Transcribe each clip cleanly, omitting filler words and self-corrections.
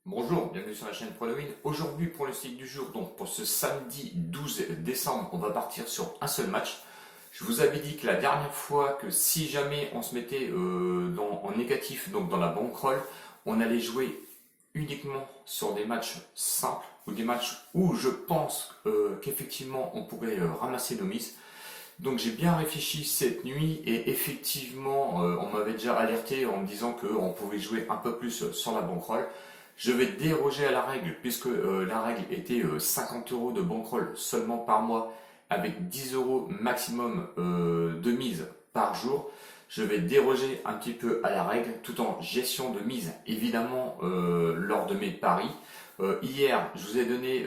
Bonjour, bienvenue sur la chaîne ProLewin. Aujourd'hui, pour le stick du jour, donc pour ce samedi 12 décembre, on va partir sur un seul match. Je vous avais dit que la dernière fois que si jamais on se mettait en négatif, donc dans la bankroll, on allait jouer uniquement sur des matchs simples ou des matchs où je pense qu'effectivement on pourrait ramasser nos mises. Donc j'ai bien réfléchi cette nuit et effectivement on m'avait déjà alerté en me disant qu'on pouvait jouer un peu plus sur la bankroll. Je vais déroger à la règle puisque la règle était 50 euros de bankroll seulement par mois avec 10 euros maximum de mise par jour. Je vais déroger un petit peu à la règle tout en gestion de mise évidemment lors de mes paris. Hier, je vous ai donné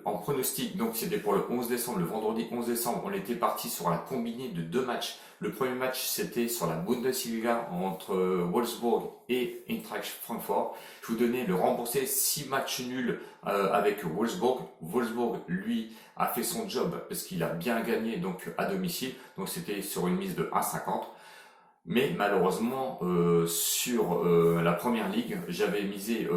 en pronostic, donc c'était pour le 11 décembre, le vendredi 11 décembre, on était parti sur la combinée de deux matchs. Le premier match, c'était sur la Bundesliga entre Wolfsburg et Eintracht Francfort. Je vous donnais le remboursé 6 matchs nuls avec Wolfsburg. Wolfsburg, lui, a fait son job parce qu'il a bien gagné donc à domicile. Donc c'était sur une mise de 1,50. Mais malheureusement, sur la première ligue, j'avais misé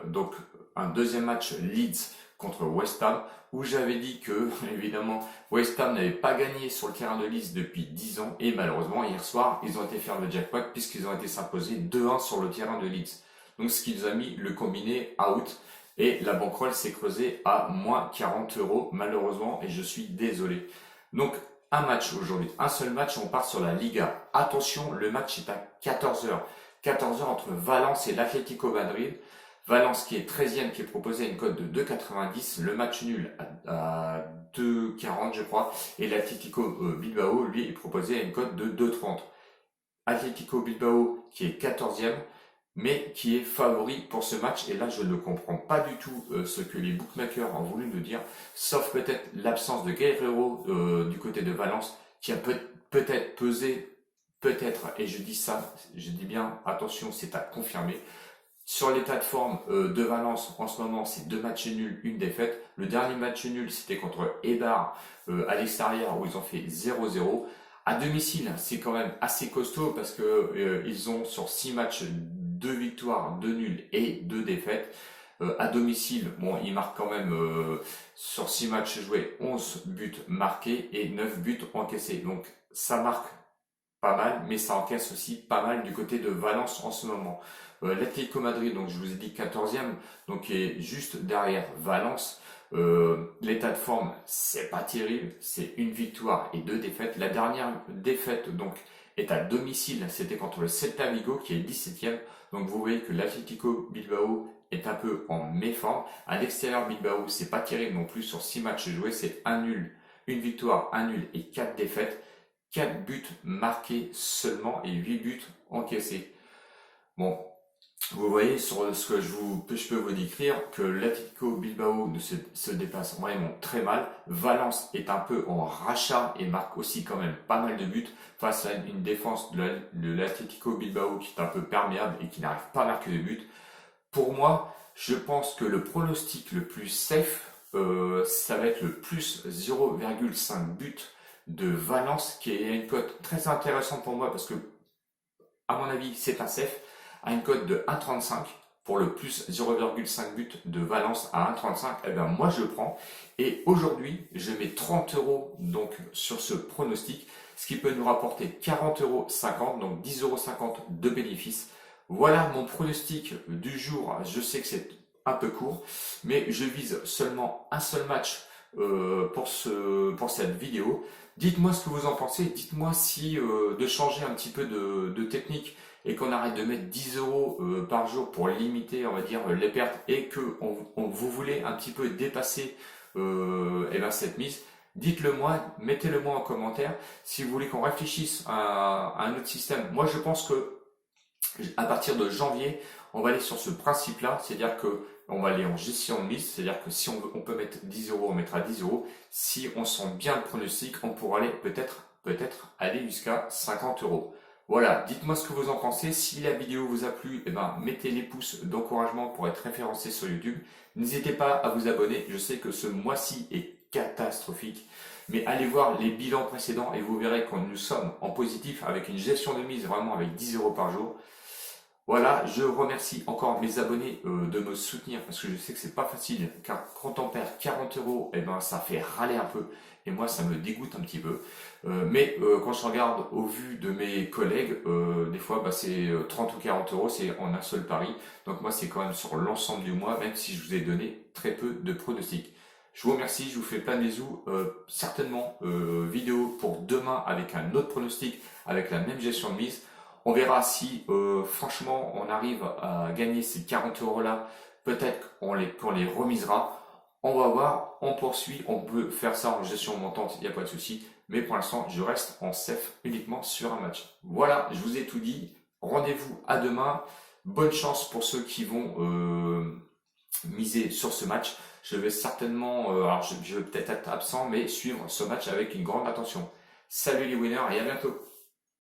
donc un deuxième match Leeds contre West Ham, où j'avais dit que, évidemment, West Ham n'avait pas gagné sur le terrain de Leeds depuis 10 ans, et malheureusement, hier soir, ils ont été faire le jackpot, puisqu'ils ont été s'imposer 2-1 sur le terrain de Leeds. Donc, ce qui nous a mis le combiné out, et la bankroll s'est creusée à moins 40 euros, malheureusement, et je suis désolé. Donc, un match aujourd'hui, un seul match, on part sur la Liga. Attention, le match est à 14h. 14h entre Valence et l'Atlético Madrid. Valence qui est 13e, qui est proposé à une cote de 2,90. Le match nul à 2,40 je crois. Et l'Atlético Bilbao, lui, est proposé à une cote de 2,30. Atlético Bilbao qui est 14e, mais qui est favori pour ce match. Et là, je ne comprends pas du tout ce que les bookmakers ont voulu nous dire, sauf peut-être l'absence de Guerreiro du côté de Valence, qui a peut-être pesé, peut-être, et je dis ça, je dis bien, attention, c'est à confirmer. Sur l'état de forme de Valence, en ce moment, c'est 2 matchs nuls, une défaite. Le dernier match nul, c'était contre Eibar à l'extérieur, où ils ont fait 0-0. À domicile, c'est quand même assez costaud parce que ils ont sur 6 matchs 2 victoires, 2 nuls et 2 défaites. À domicile, bon, ils marquent quand même sur 6 matchs joués 11 buts marqués et 9 buts encaissés. Donc ça marque pas mal, mais ça encaisse aussi pas mal du côté de Valence en ce moment. L'Atlético Madrid, donc je vous ai dit 14e, donc qui est juste derrière Valence. L'état de forme, c'est pas terrible, c'est une victoire et 2 défaites. La dernière défaite donc est à domicile, c'était contre le Celta Vigo qui est 17e. Donc vous voyez que l'Atlético Bilbao est un peu en méforme. À l'extérieur, Bilbao, c'est pas terrible non plus sur 6 matchs joués, c'est un nul, une victoire, un nul et 4 défaites. 4 buts marqués seulement et 8 buts encaissés. Bon, vous voyez sur ce que je peux vous décrire que l'Atlético Bilbao se dépasse vraiment très mal. Valence est un peu en rachat et marque aussi quand même pas mal de buts face à une défense de l'Atlético Bilbao qui est un peu perméable et qui n'arrive pas à marquer de buts. Pour moi, je pense que le pronostic le plus safe, ça va être le plus 0,5 but de Valence, qui est une cote très intéressante pour moi parce que, à mon avis, c'est un safe, à une cote de 1,35 pour le plus 0,5 but de Valence à 1,35. Eh bien, moi, je prends. Et aujourd'hui, je mets 30 euros donc sur ce pronostic, ce qui peut nous rapporter 40,50 euros, donc 10,50 euros de bénéfice. Voilà mon pronostic du jour. Je sais que c'est un peu court, mais je vise seulement un seul match pour cette vidéo. Dites-moi ce que vous en pensez. Dites-moi si de changer un petit peu de technique et qu'on arrête de mettre 10 euros par jour pour limiter, on va dire, les pertes et que vous voulez un petit peu dépasser cette mise. Dites-le moi, mettez-le moi en commentaire si vous voulez qu'on réfléchisse à un autre système. Moi, je pense que à partir de janvier, on va aller sur ce principe-là, c'est-à-dire que on va aller en gestion de mise, c'est-à-dire que si on peut mettre 10 euros, on mettra 10 euros. Si on sent bien le pronostic, on pourra aller peut-être aller jusqu'à 50 euros. Voilà, dites-moi ce que vous en pensez. Si la vidéo vous a plu, mettez les pouces d'encouragement pour être référencé sur YouTube. N'hésitez pas à vous abonner. Je sais que ce mois-ci est catastrophique. Mais allez voir les bilans précédents et vous verrez que nous sommes en positif avec une gestion de mise vraiment avec 10 euros par jour. Voilà, je remercie encore mes abonnés de me soutenir parce que je sais que c'est pas facile, car quand on perd 40 euros, eh ben ça fait râler un peu et moi ça me dégoûte un petit peu. Mais quand je regarde au vu de mes collègues, des fois bah, c'est 30 ou 40 euros, c'est en un seul pari. Donc moi c'est quand même sur l'ensemble du mois, même si je vous ai donné très peu de pronostics. Je vous remercie, je vous fais plein de bisous. Certainement vidéo pour demain avec un autre pronostic, avec la même gestion de mise. On verra si franchement on arrive à gagner ces 40 euros là. Peut-être qu'on les remisera. On va voir, on poursuit, on peut faire ça en gestion montante, il n'y a pas de souci. Mais pour l'instant, je reste en CEF uniquement sur un match. Voilà, je vous ai tout dit. Rendez-vous à demain. Bonne chance pour ceux qui vont miser sur ce match. Je vais certainement, alors je vais peut-être être absent, mais suivre ce match avec une grande attention. Salut les winners et à bientôt.